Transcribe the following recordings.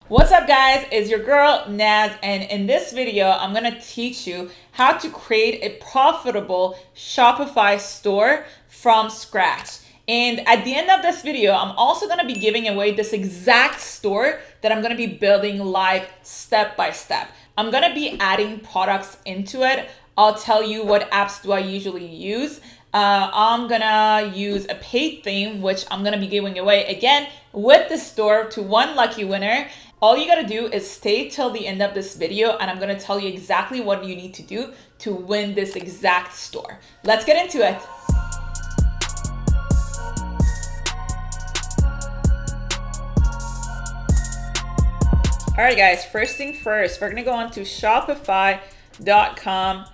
What's up guys, it's your girl Naz, and in this video I'm gonna teach you how to create a profitable Shopify store from scratch. And at the end of this video, I'm also gonna be giving away this exact store that I'm gonna be building live step by step. I'm gonna be adding products into it. I'll tell you what apps do I usually use. I'm gonna use a paid theme, which I'm gonna be giving away again with the store to one lucky winner. All you gotta do is stay till the end of this video, and I'm gonna tell you exactly what you need to do to win this exact store. Let's get into it. All right guys, first thing first, we're gonna go on to shopify.com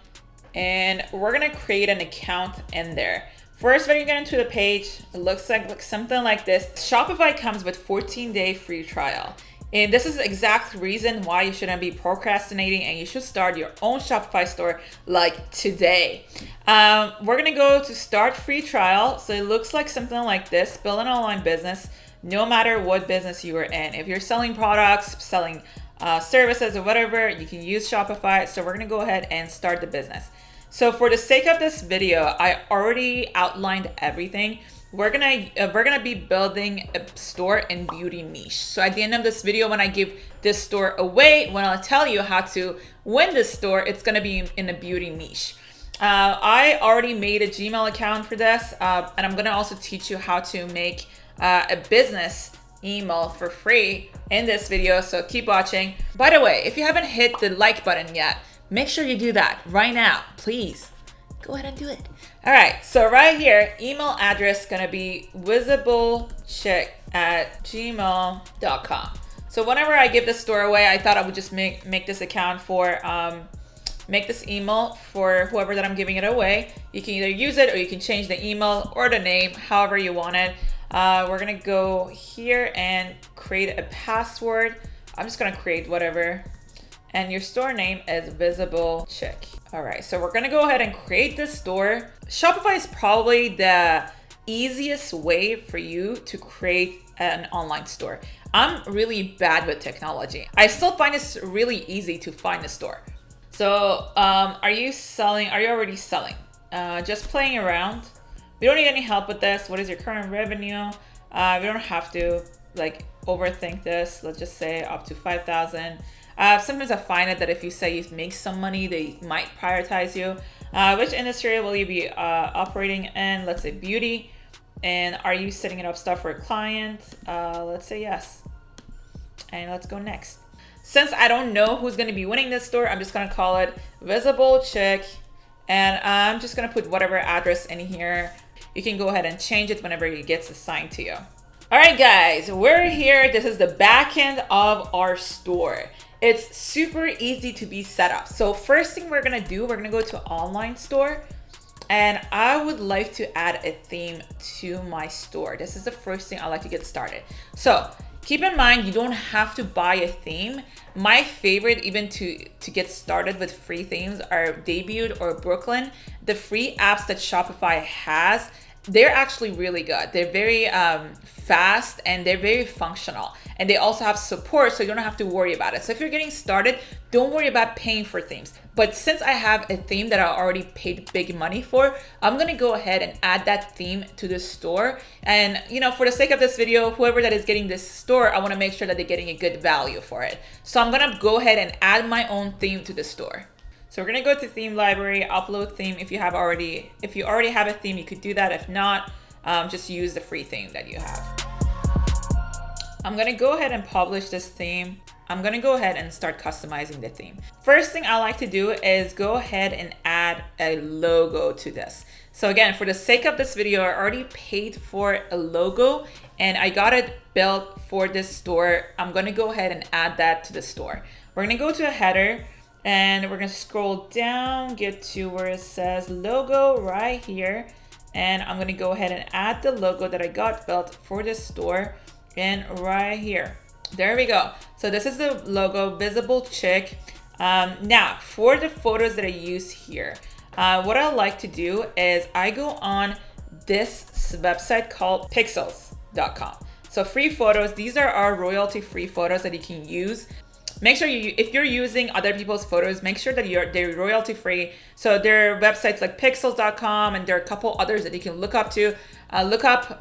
and we're gonna create an account in there. First, when you get into the page, it looks like something like this. Shopify comes with 14-day free trial. And this is the exact reason why you shouldn't be procrastinating and you should start your own Shopify store like today. We're gonna go to start free trial. So it looks like something like this: build an online business, no matter what business you are in. If you're selling products, selling services or whatever, you can use Shopify. So we're gonna go ahead and start the business. So for the sake of this video, I already outlined everything. We're gonna be building a store in beauty niche. So at the end of this video, when I give this store away, when I'll tell you how to win this store, it's gonna be in a beauty niche. I already made a Gmail account for this, and I'm gonna also teach you how to make a business email for free in this video, so keep watching. By the way, if you haven't hit the like button yet, make sure you do that right now, please. Go ahead and do it. All right, so right here, email address gonna be visiblechick@gmail.com. So whenever I give this store away, I thought I would just make this account for, make this email for whoever that I'm giving it away. You can either use it or you can change the email or the name, however you want it. We're gonna go here and create a password. I'm just gonna create whatever. And your store name is Visible Chick. All right, so we're gonna go ahead and create this store. Shopify is probably the easiest way for you to create an online store. I'm really bad with technology. I still find it's really easy to find a store. So are you already selling? Just playing around. We don't need any help with this. What is your current revenue? We don't have to like overthink this. Let's just say up to 5,000. Sometimes I find it that if you say you make some money, they might prioritize you. Which industry will you be operating in? Let's say beauty. And are you setting it up stuff for a client? Let's say yes. And let's go next. Since I don't know who's going to be winning this store, I'm just going to call it Visible Chick. And I'm just going to put whatever address in here. You can go ahead and change it whenever it gets assigned to you. All right, guys, we're here. This is the back end of our store. It's super easy to be set up. So first thing we're gonna do, we're gonna go to online store, and I would like to add a theme to my store. This is the first thing I like to get started. So keep in mind, you don't have to buy a theme. My favorite, even to get started with free themes, are Debuted or Brooklyn. The free apps that Shopify has, they're actually really good. They're very fast and they're very functional. And they also have support, so you don't have to worry about it. So if you're getting started, don't worry about paying for themes. But since I have a theme that I already paid big money for, I'm gonna go ahead and add that theme to the store. And for the sake of this video, whoever that is getting this store, I wanna make sure that they're getting a good value for it. So I'm gonna go ahead and add my own theme to the store. So we're gonna go to theme library, upload theme. If you already have a theme, you could do that. If not, just use the free theme that you have. I'm gonna go ahead and publish this theme. I'm gonna go ahead and start customizing the theme. First thing I like to do is go ahead and add a logo to this. So again, for the sake of this video, I already paid for a logo and I got it built for this store. I'm gonna go ahead and add that to the store. We're gonna go to a header and we're gonna scroll down, get to where it says logo right here. And I'm gonna go ahead and add the logo that I got built for this store in right here. There we go. So this is the logo, Visible Chick. Now for the photos that I use here, what I like to do is I go on this website called pixels.com. So free photos, these are our royalty free photos that you can use. Make sure if you're using other people's photos, make sure that they're royalty free. So there are websites like pixels.com, and there are a couple others that you can look up to.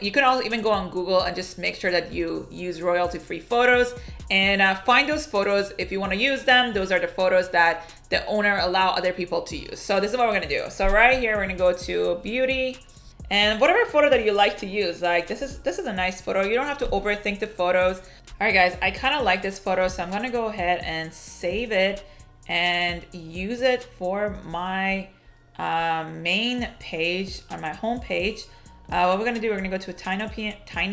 You can also even go on Google and just make sure that you use royalty free photos, and find those photos if you want to use them. Those are the photos that the owner allow other people to use. So this is what we're gonna do. So right here, we're gonna go to beauty, and whatever photo that you like to use, like this is a nice photo. You don't have to overthink the photos. All right, guys, I kind of like this photo, so I'm gonna go ahead and save it and use it for my main page on my home page. What we're gonna do, we're gonna go to a tiny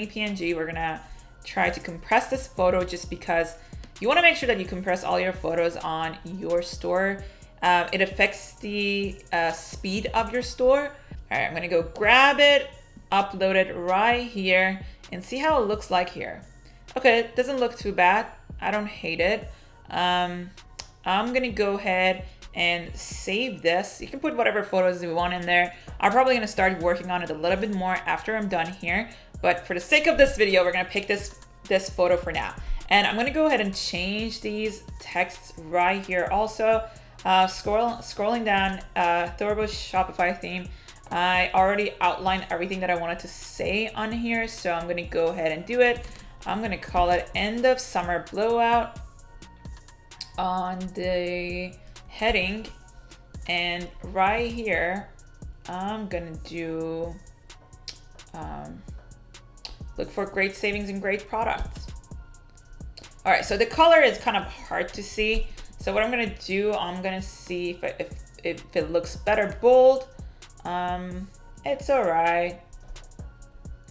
PNG. We're gonna try to compress this photo just because you wanna make sure that you compress all your photos on your store. It affects the speed of your store. All right, I'm gonna go grab it, upload it right here, and see how it looks like here. Okay, it doesn't look too bad. I don't hate it. I'm gonna go ahead and save this. You can put whatever photos you want in there. I'm probably gonna start working on it a little bit more after I'm done here. But for the sake of this video, we're gonna pick this photo for now. And I'm gonna go ahead and change these texts right here also. Scrolling down, Thorbo Shopify theme. I already outlined everything that I wanted to say on here, so I'm gonna go ahead and do it. I'm gonna call it End of Summer Blowout on the heading, and right here, I'm gonna do look for great savings and great products. All right, so the color is kind of hard to see. So what I'm gonna do, I'm gonna see if it looks better bold. It's all right.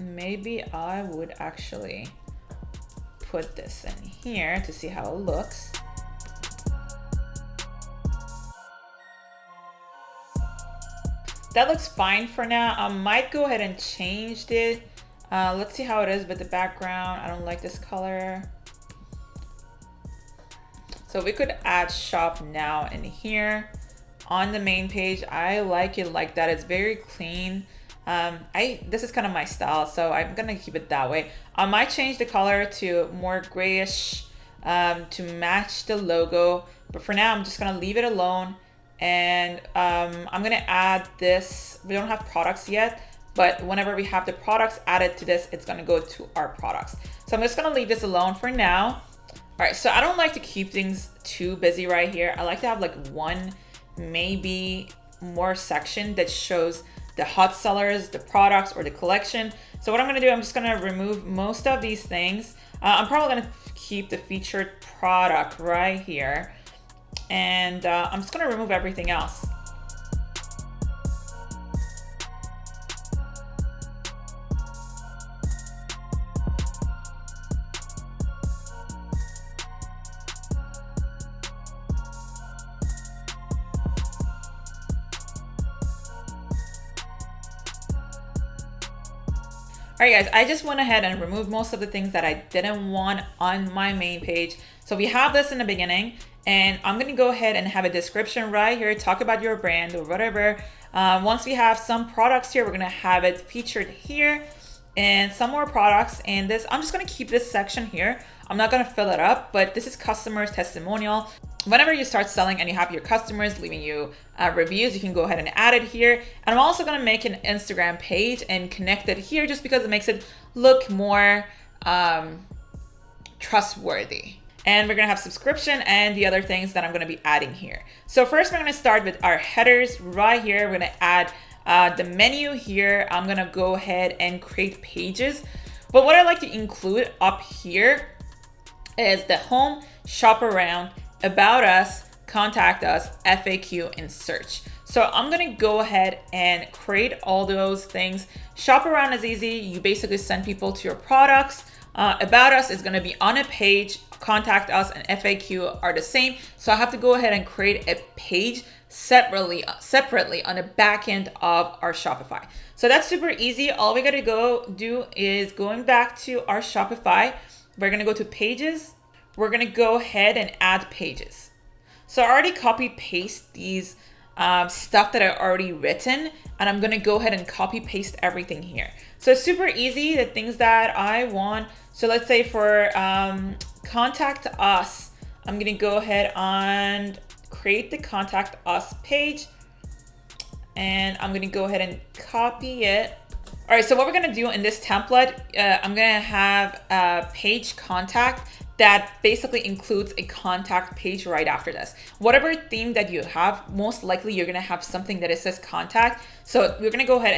Maybe I would actually put this in here to see how it looks. That looks fine for now. I might go ahead and change it. Let's see how it is with the background. I don't like this color. So we could add shop now in here on the main page. I like it like that. It's very clean. This is kind of my style, so I'm gonna keep it that way. I might change the color to more grayish to match the logo, but for now I'm just gonna leave it alone. And I'm gonna add this. We don't have products yet, but whenever we have the products added to this, it's gonna go to our products. So I'm just gonna leave this alone for now. All right, so I don't like to keep things too busy right here. I like to have like one, maybe more section that shows the hot sellers, the products, or the collection. So what I'm gonna do, I'm just gonna remove most of these things. I'm probably gonna keep the featured product right here. And I'm just gonna remove everything else. All right, guys, I just went ahead and removed most of the things that I didn't want on my main page. So we have this in the beginning, and I'm gonna go ahead and have a description right here, talk about your brand or whatever. Once we have some products here, we're gonna have it featured here and some more products. And this, I'm just gonna keep this section here. I'm not gonna fill it up, but this is customers testimonial. Whenever you start selling and you have your customers leaving you reviews, you can go ahead and add it here. And I'm also gonna make an Instagram page and connect it here just because it makes it look more trustworthy. And we're gonna have subscription and the other things that I'm gonna be adding here. So first we're gonna start with our headers right here. We're gonna add the menu here. I'm gonna go ahead and create pages. But what I like to include up here is the home, shop around, about us, contact us, FAQ, and search. So I'm gonna go ahead and create all those things. Shop around is easy. You basically send people to your products. About us is gonna be on a page. Contact us and FAQ are the same. So I have to go ahead and create a page separately on the back end of our Shopify. So that's super easy. All we gotta go do is going back to our Shopify. We're gonna go to pages. We're gonna go ahead and add pages. So I already copy paste these stuff that I already written, and I'm gonna go ahead and copy paste everything here. So it's super easy, the things that I want. So let's say for contact us, I'm gonna go ahead and create the contact us page, and I'm gonna go ahead and copy it. All right, so what we're gonna do in this template, I'm gonna have a page contact that basically includes a contact page right after this. Whatever theme that you have, most likely you're gonna have something that it says contact. So we're gonna go ahead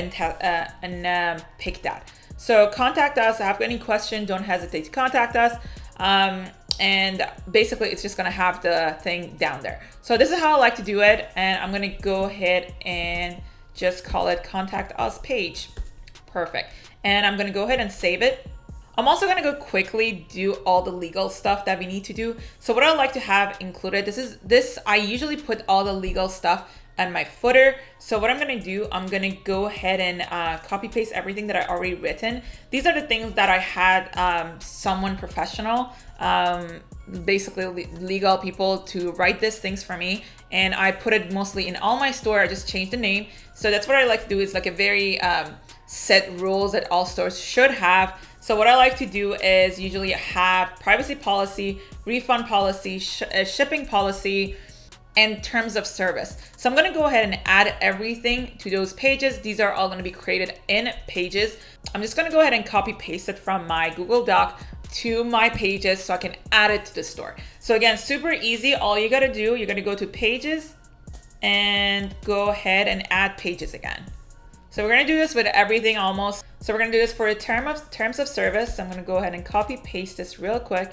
and pick that. So contact us, if you have any question, don't hesitate to contact us. And basically it's just gonna have the thing down there. So this is how I like to do it. And I'm gonna go ahead and just call it contact us page. Perfect. And I'm gonna go ahead and save it. I'm also gonna go quickly do all the legal stuff that we need to do. So what I like to have included, I usually put all the legal stuff on my footer. So what I'm gonna do, I'm gonna go ahead and copy paste everything that I already written. These are the things that I had someone professional, basically legal people, to write these things for me. And I put it mostly in all my store. I just changed the name. So that's what I like to do. It's like a very set rules that all stores should have. So what I like to do is usually have privacy policy, refund policy, shipping policy, and terms of service. So I'm gonna go ahead and add everything to those pages. These are all gonna be created in Pages. I'm just gonna go ahead and copy paste it from my Google Doc to my Pages so I can add it to the store. So again, super easy. All you gotta do, you're gonna go to Pages and go ahead and add Pages again. So we're gonna do this with everything almost. So we're gonna do this for terms of service. I'm gonna go ahead and copy paste this real quick.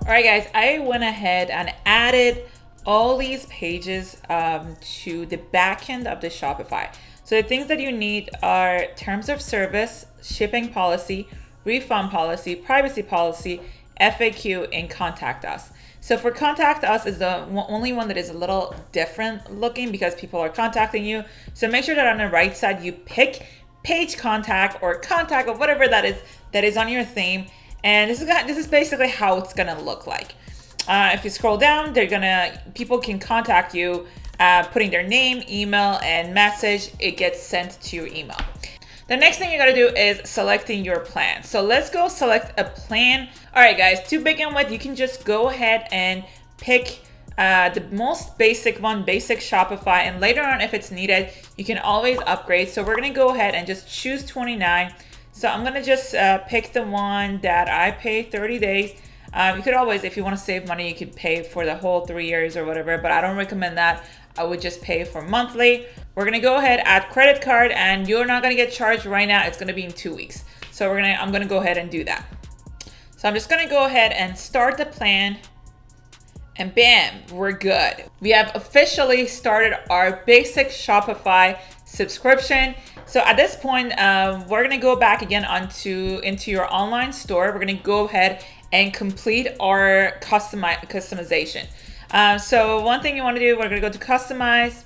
All right, guys, I went ahead and added all these pages to the backend of the Shopify. So the things that you need are terms of service, shipping policy, refund policy, privacy policy, FAQ, and contact us. So for contact us is the only one that is a little different looking because people are contacting you. So make sure that on the right side you pick page contact or contact or whatever that is on your theme. And this is basically how it's gonna look like. If you scroll down, people can contact you, putting their name, email, and message. It gets sent to your email. The next thing you gotta do is selecting your plan. So let's go select a plan. All right, guys, to begin with, you can just go ahead and pick the most basic one, basic Shopify, and later on, if it's needed, you can always upgrade. So we're gonna go ahead and just choose 29. So I'm gonna just pick the one that I pay 30 days. You could always, if you wanna save money, you could pay for the whole 3 years or whatever, but I don't recommend that. I would just pay for monthly. We're gonna go ahead, add credit card, and you're not gonna get charged right now. It's gonna be in 2 weeks. So I'm gonna go ahead and do that. So I'm just gonna go ahead and start the plan, and bam, we're good. We have officially started our basic Shopify subscription. So at this point, we're gonna go back again into your online store. We're gonna go ahead and complete our customization. So one thing you wanna do, we're gonna go to customize.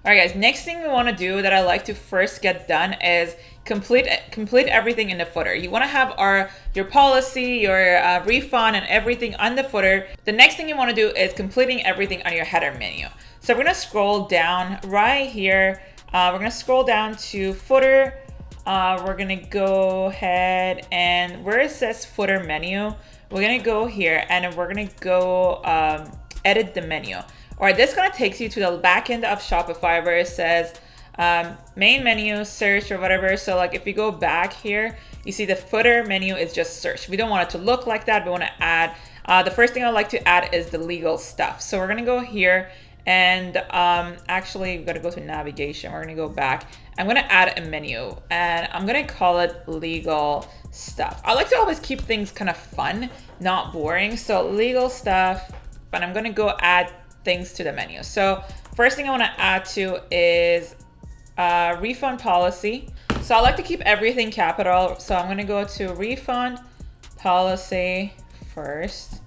All right, guys, next thing we wanna do that I like to first get done is complete everything in the footer. You wanna have your policy, your refund, and everything on the footer. The next thing you wanna do is completing everything on your header menu. So we're gonna scroll down right here. We're gonna scroll down to footer. We're gonna go ahead and where it says footer menu, we're gonna go here and we're gonna go edit the menu. All right, this kind of takes you to the back end of Shopify where it says main menu, search, or whatever. So like if you go back here, you see the footer menu is just search. We don't want it to look like that. We want to add, the first thing I like to add is the legal stuff. So we're gonna go here and actually we're gonna go to navigation. We're gonna go back. I'm gonna add a menu and I'm gonna call it legal stuff. I like to always keep things kind of fun, not boring. So legal stuff, but I'm gonna go add things to the menu. So first thing I want to add to is refund policy. So I like to keep everything capital. So I'm going to go to refund policy first.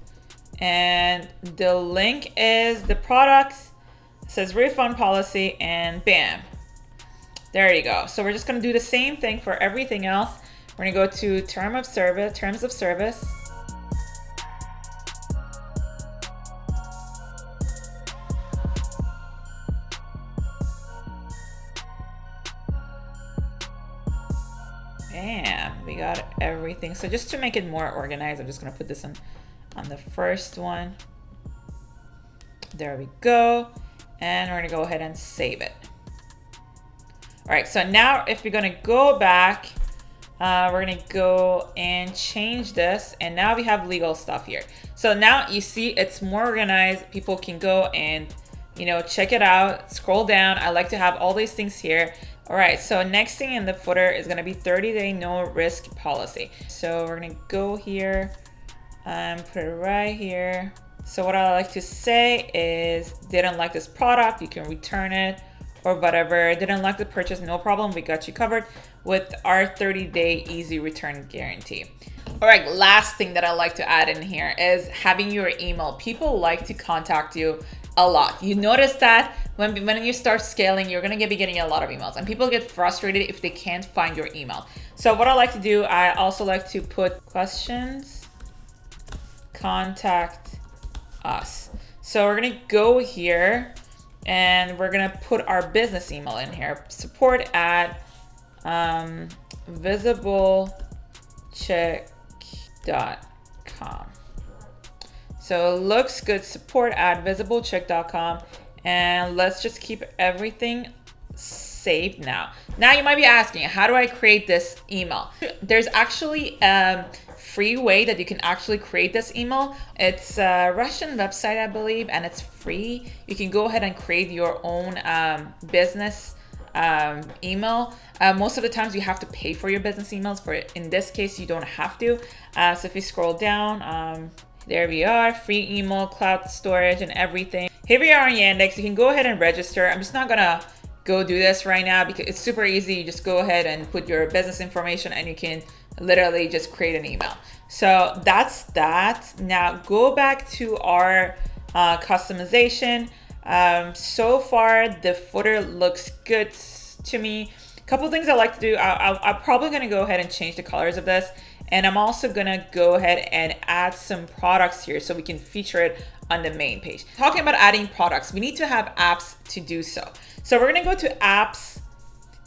And the link is the products. It says refund policy and bam. There you go. So we're just gonna do the same thing for everything else. We're gonna go to terms of service. Bam, we got everything. So just to make it more organized, I'm just gonna put this on the first one. There we go. And we're gonna go ahead and save it. All right, so now if we're gonna go back, we're gonna go and change this, and now we have legal stuff here. So now you see it's more organized. People can go and, you know, check it out, scroll down. I like to have all these things here. All right, so next thing in the footer is gonna be 30-day no risk policy. So we're gonna go here and put it right here. So what I like to say is, didn't like this product, you can return it or whatever. Didn't like the purchase, no problem, we got you covered with our 30-day easy return guarantee. All right, last thing that I like to add in here is having your email. People like to contact you a lot. You notice that when you start scaling, you're gonna be getting a lot of emails, and people get frustrated if they can't find your email. So what I like to do, I also like to put questions, contact us. So we're gonna go here and we're gonna put our business email in here, support at visiblechick.com. So it looks good, support at visiblechick.com, and let's just keep everything saved now. Now you might be asking, how do I create this email? There's actually a free way that you can actually create this email. It's a Russian website, I believe, and it's free. You can go ahead and create your own business email. Most of the times you have to pay for your business emails. In this case, you don't have to. So if you scroll down, there we are, free email, cloud storage, and everything. Here we are on Yandex. You can go ahead and register. I'm just not gonna go do this right now because it's super easy. You just go ahead and put your business information and you can literally just create an email. So that's that. Now go back to our customization. So far the footer looks good to me. A couple things I like to do. I'm probably gonna go ahead and change the colors of this. And I'm also gonna go ahead and add some products here so we can feature it on the main page. Talking about adding products, we need to have apps to do so. So we're gonna go to apps,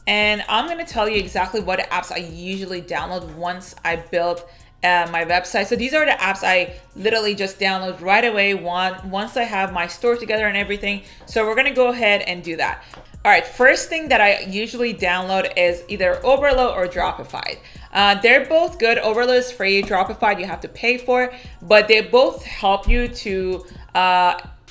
and I'm gonna tell you exactly what apps I usually download once I build my website. So these are the apps I literally just download right away once I have my store together and everything. So we're gonna go ahead and do that. All right, first thing that I usually download is either Oberlo or Dropify. They're both good. Oberlo is free, Dropify you have to pay for, but they both help you to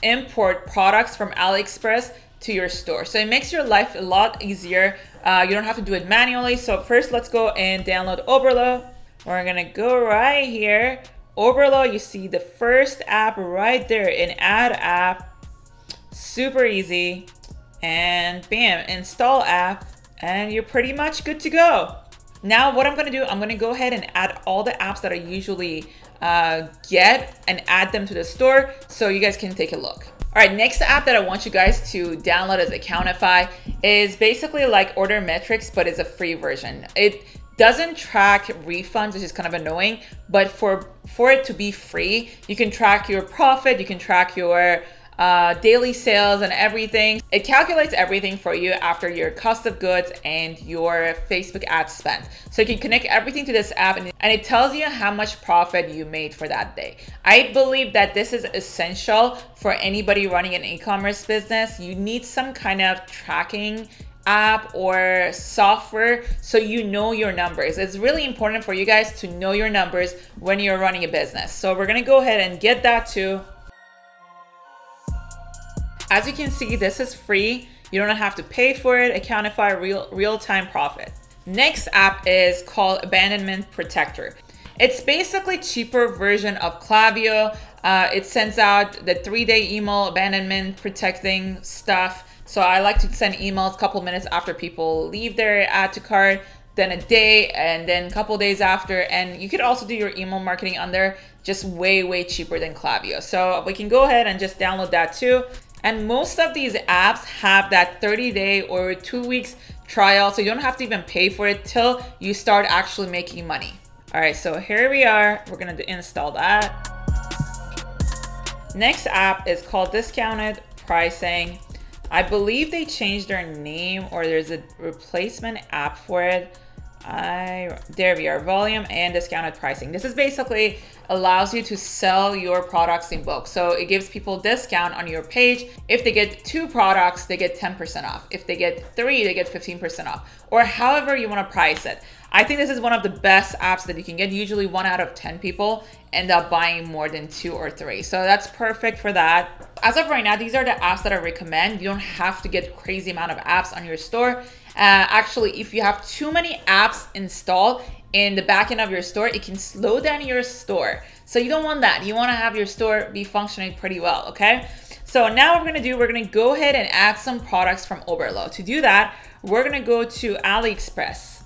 import products from AliExpress to your store. So it makes your life a lot easier. You don't have to do it manually. So first let's go and download Oberlo. We're gonna go right here. Oberlo, you see the first app right there, an add app, super easy. And bam, install app, and you're pretty much good to go. Now what I'm gonna do, I'm gonna go ahead and add all the apps that I usually get and add them to the store so you guys can take a look. All right, next app that I want you guys to download is Accountify. Is basically like Order Metrics, but it's a free version. It doesn't track refunds, which is kind of annoying, but for it to be free, you can track your profit, you can track your daily sales and everything. It calculates everything for you after your cost of goods and your Facebook ad spend. So you can connect everything to this app, and it tells you how much profit you made for that day. I believe that this is essential for anybody running an e-commerce business. You need some kind of tracking app or software so you know your numbers. It's really important for you guys to know your numbers when you're running a business. So we're gonna go ahead and get that too. As you can see, this is free. You don't have to pay for it. Accountify real-time profit. Next app is called Abandonment Protector. It's basically cheaper version of Klaviyo. It sends out the 3-day email abandonment protecting stuff. So I like to send emails a couple minutes after people leave their add to cart, then a day, and then a couple days after. And you could also do your email marketing on there, just way cheaper than Klaviyo. So we can go ahead and just download that too. And most of these apps have that 30-day or 2 weeks trial, so you don't have to even pay for it till you start actually making money. All right, so here we are. We're gonna install that. Next app is called Discounted Pricing. I believe they changed their name, or there's a replacement app for it. There we are, volume and discounted pricing. This is basically allows you to sell your products in bulk. So it gives people discount on your page. If they get 2 products, they get 10% off. If they get 3, they get 15% off, or however you want to price it. I think this is one of the best apps that you can get. Usually 1 out of 10 people end up buying more than 2 or 3. So that's perfect for that. As of right now, these are the apps that I recommend. You don't have to get crazy amount of apps on your store. Actually, if you have too many apps installed in the back end of your store, it can slow down your store. So you don't want that. You want to have your store be functioning pretty well, okay? So now what we're going to do, we're going to go ahead and add some products from Overload. To do that, we're going to go to AliExpress.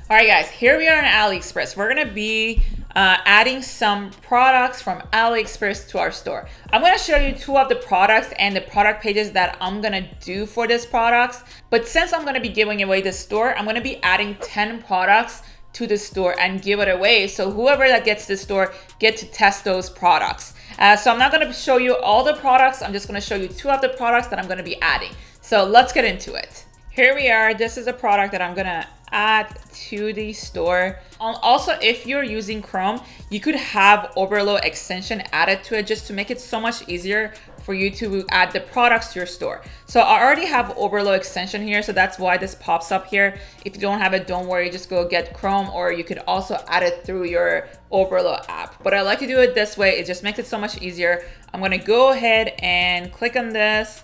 All right, guys, here we are on AliExpress. We're going to be adding some products from AliExpress to our store. I'm going to show you 2 of the products and the product pages that I'm going to do for these products. But since I'm going to be giving away the store, I'm going to be adding 10 products to the store and give it away. So whoever that gets the store get to test those products. So I'm not going to show you all the products. I'm just going to show you 2 of the products that I'm going to be adding. So let's get into it. Here we are. This is a product that I'm going to add to the store. Also, if you're using Chrome, you could have Overload extension added to it just to make it so much easier for you to add the products to your store. So I already have Overload extension here, so that's why this pops up here. If you don't have it, don't worry, just go get Chrome, or you could also add it through your Overload app. But I like to do it this way. It just makes it so much easier. I'm gonna go ahead and click on this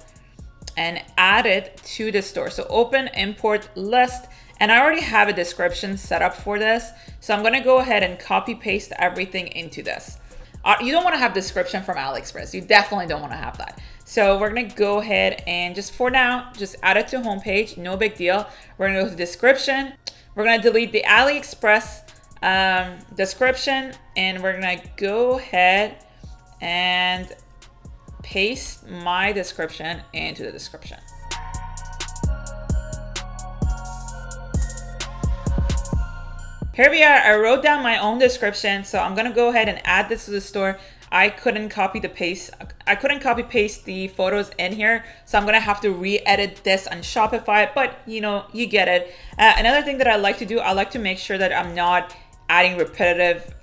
and add it to the store. So open import list. And I already have a description set up for this. So I'm gonna go ahead and copy paste everything into this. You don't wanna have description from AliExpress. You definitely don't wanna have that. So we're gonna go ahead and just for now, just add it to homepage, no big deal. We're gonna go to description. We're gonna delete the AliExpress description, and we're gonna go ahead and paste my description into the description. Here we are. I wrote down my own description, so I'm gonna go ahead and add this to the store. I couldn't copy paste the photos in here, so I'm gonna have to re-edit this on Shopify, but you know, you get it. Another thing that I like to do, I like to make sure that I'm not adding repetitive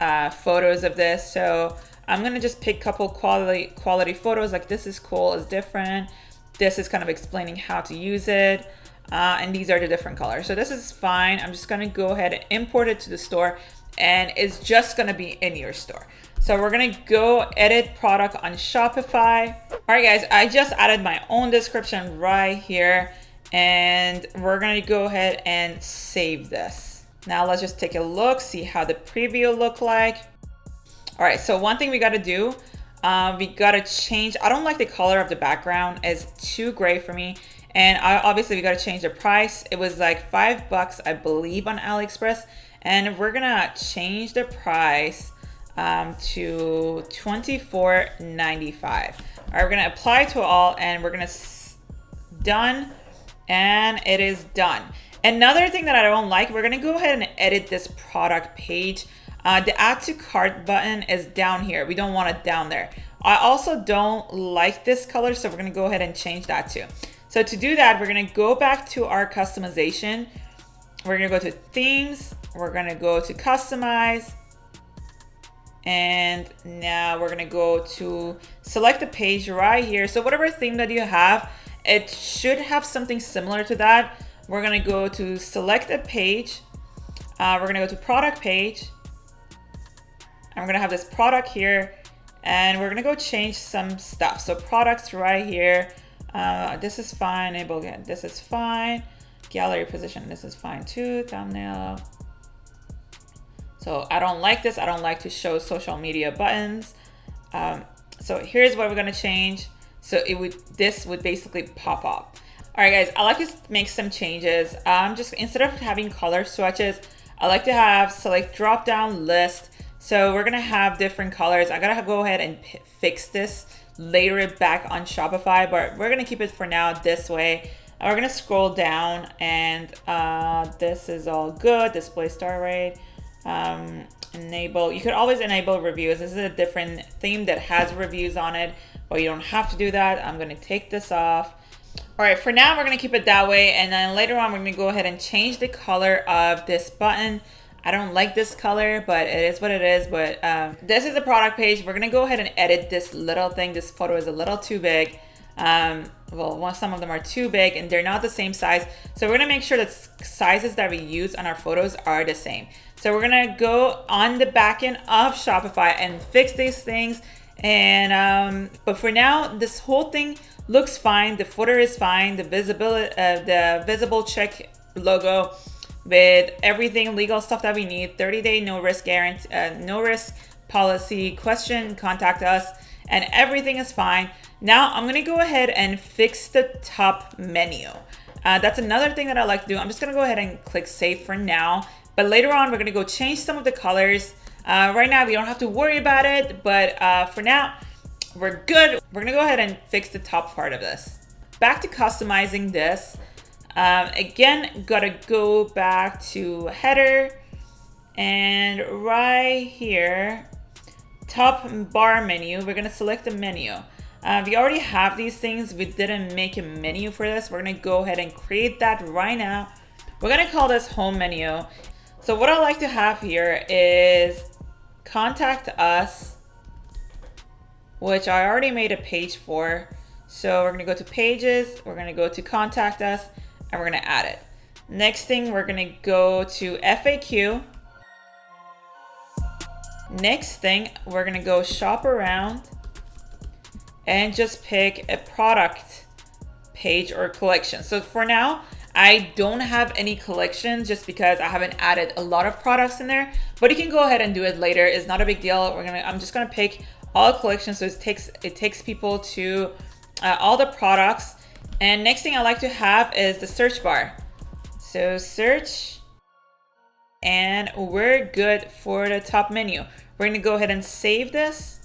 photos of this. So I'm gonna just pick a couple quality photos, like this is cool, it's different. This is kind of explaining how to use it. And these are the different colors. So this is fine. I'm just gonna go ahead and import it to the store, and it's just gonna be in your store. So we're gonna go edit product on Shopify. All right, guys, I just added my own description right here, and we're gonna go ahead and save this. Now let's just take a look, see how the preview look like. All right, so one thing we gotta do, we gotta change, I don't like the color of the background, it's too gray for me. And obviously we got to change the price. It was like $5, I believe, on AliExpress. And we're going to change the price to $24.95. All right, we're going to apply to all, and we're going to done. And it is done. Another thing that I don't like, we're going to go ahead and edit this product page. The add to cart button is down here. We don't want it down there. I also don't like this color, so we're going to go ahead and change that too. So to do that, we're gonna go back to our customization. We're gonna go to themes. We're gonna go to customize. And now we're gonna go to select the page right here. So whatever theme that you have, it should have something similar to that. We're gonna go to select a page. We're gonna go to product page. And we're gonna have this product here. And we're gonna go change some stuff. So products right here. This is fine. Enable again. This is fine. Gallery position. This is fine too. Thumbnail. So I don't like this. I don't like to show social media buttons. So here's what we're gonna change. So this would basically pop up. All right, guys. I like to make some changes. Just instead of having color swatches, I like to have select drop down list. So we're gonna have different colors. I gotta go ahead and fix this later it back on Shopify, but we're gonna keep it for now this way. We're gonna scroll down, and this is all good. Display star rate, enable. You could always enable reviews. This is a different theme that has reviews on it, but you don't have to do that. I'm gonna take this off. All right, for now, we're gonna keep it that way, and then later on, we're gonna go ahead and change the color of this button. I don't like this color, but it is what it is. But this is the product page. We're gonna go ahead and edit this little thing. This photo is a little too big. Well, some of them are too big and they're not the same size. So we're gonna make sure that sizes that we use on our photos are the same. So we're gonna go on the back end of Shopify and fix these things. And but for now, this whole thing looks fine. The footer is fine. The visible check logo with everything legal stuff that we need. 30-day no risk guarantee, no risk policy. Question, contact us, and everything is fine. Now I'm gonna go ahead and fix the top menu. That's another thing that I like to do. I'm just gonna go ahead and click save for now. But later on, we're gonna go change some of the colors. Right now, we don't have to worry about it, but for now, we're good. We're gonna go ahead and fix the top part of this. Back to customizing this. Again, gotta go back to header, and right here, top bar menu, we're gonna select the menu. We already have these things. We didn't make a menu for this. We're gonna go ahead and create that right now. We're gonna call this home menu. So what I like to have here is contact us, which I already made a page for. So we're gonna go to pages, we're gonna go to contact us, and we're gonna add it. Next thing, we're gonna go to FAQ. Next thing, we're gonna go shop around and just pick a product page or collection. So for now, I don't have any collections just because I haven't added a lot of products in there, but you can go ahead and do it later. It's not a big deal. I'm just gonna pick all collections, so it takes people to all the products. And next thing I like to have is the search bar. So search, and we're good for the top menu. We're gonna go ahead and save this.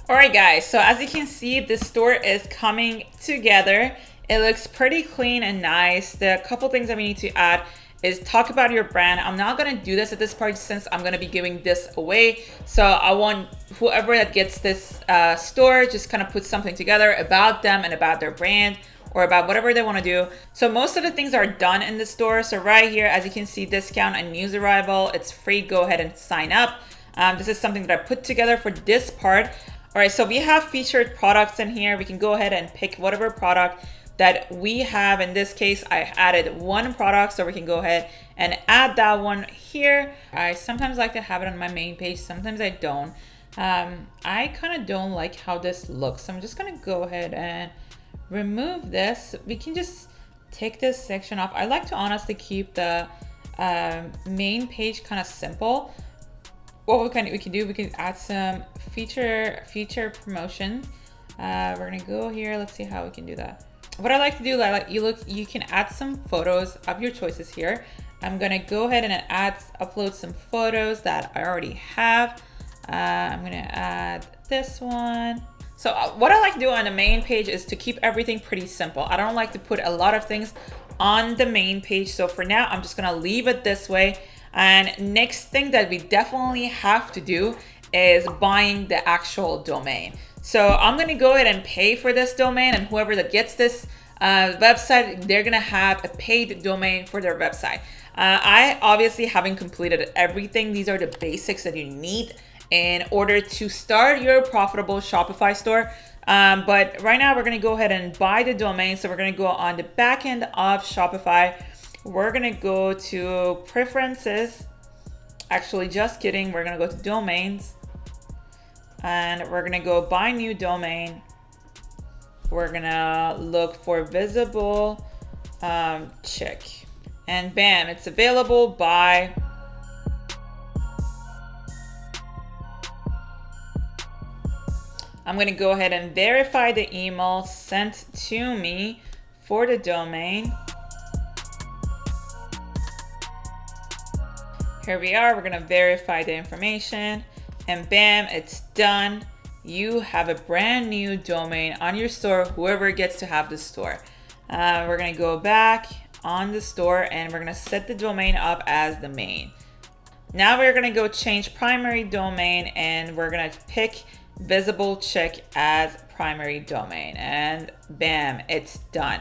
All right, guys, so as you can see, the store is coming together. It looks pretty clean and nice. The couple things that we need to add is talk about your brand. I'm not gonna do this at this part since I'm gonna be giving this away. So I want whoever that gets this store just kind of put something together about them and about their brand, or about whatever they want to do. So most of the things are done in the store. So right here, as you can see, discount and news arrival, it's free. Go ahead and sign up. This is something that I put together for this part. All right, so we have featured products in here. We can go ahead and pick whatever product that we have. In this case, I added one product, so we can go ahead and add that one here. I sometimes like to have it on my main page. Sometimes I don't. I kind of don't like how this looks. So I'm just gonna go ahead and remove this. We can just take this section off. I like to honestly keep the main page kind of simple. What we can do, we can add some feature promotion. We're gonna go here. Let's see how we can do that. What I like to do, you can add some photos of your choices here. I'm gonna go ahead and upload some photos that I already have. I'm gonna add this one. So what I like to do on the main page is to keep everything pretty simple. I don't like to put a lot of things on the main page. So for now, I'm just gonna leave it this way. And next thing that we definitely have to do is buying the actual domain. So I'm gonna go ahead and pay for this domain, and whoever that gets this website, they're gonna have a paid domain for their website. I obviously haven't completed everything. These are the basics that you need in order to start your profitable Shopify store. But right now we're gonna go ahead and buy the domain. So we're gonna go on the back end of Shopify. We're gonna go to preferences. Actually, just kidding. We're gonna go to domains, and we're gonna go buy new domain. We're gonna look for visible check, and bam, it's available. Buy. I'm gonna go ahead and verify the email sent to me for the domain. Here we are. We're gonna verify the information, and bam, it's done. you have a brand new domain on your store, whoever gets to have the store. We're gonna go back on the store and we're gonna set the domain up as the main. Now we're gonna go change primary domain and we're gonna pick visible check as primary domain, and bam, it's done.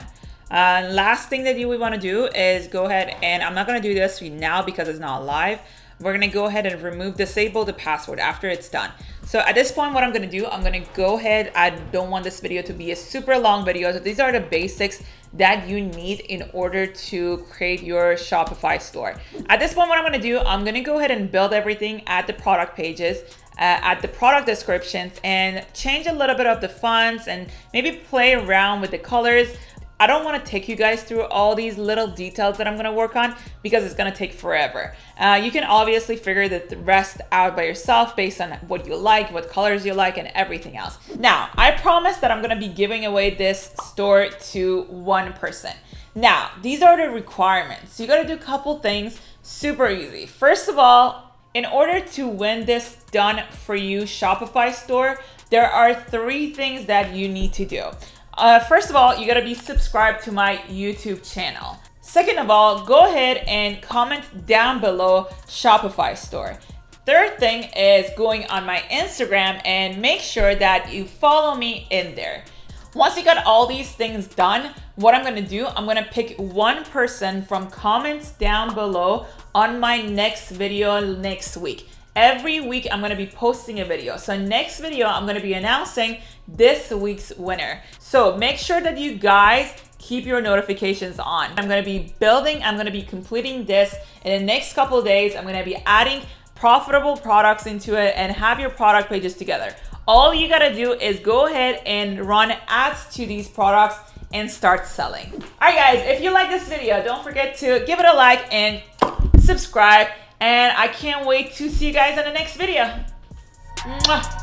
Last thing that you would want to do is go ahead, and I'm not going to do this now because it's not live. We're going to go ahead and disable the password after it's done. So at this point, what I'm going to do, I'm going to go ahead. I don't want this video to be a super long video. So these are the basics that you need in order to create your Shopify store. At this point, what I'm going to do, I'm going to go ahead and build everything at the product pages, at the product descriptions, and change a little bit of the fonts and maybe play around with the colors. I don't want to take you guys through all these little details that I'm going to work on because it's going to take forever. You can obviously figure the rest out by yourself based on what you like, what colors you like, and everything else. Now, I promise that I'm going to be giving away this store to one person. Now, these are the requirements. You got to do a couple things, super easy. First of all, in order to win this done for you Shopify store, there are 3 things that you need to do. First of all, you gotta be subscribed to my YouTube channel. Second of all, go ahead and comment down below Shopify store. Third thing is going on my Instagram and make sure that you follow me in there. Once you got all these things done, what I'm gonna do, I'm gonna pick one person from comments down below on my next video next week. Every week, I'm gonna be posting a video. So next video, I'm gonna be announcing this week's winner. So make sure that you guys keep your notifications on. I'm gonna be completing this in the next couple of days. I'm gonna be adding profitable products into it and have your product pages together. All you gotta do is go ahead and run ads to these products and start selling. All right, guys, if you like this video, don't forget to give it a like and subscribe. And I can't wait to see you guys in the next video. Mwah.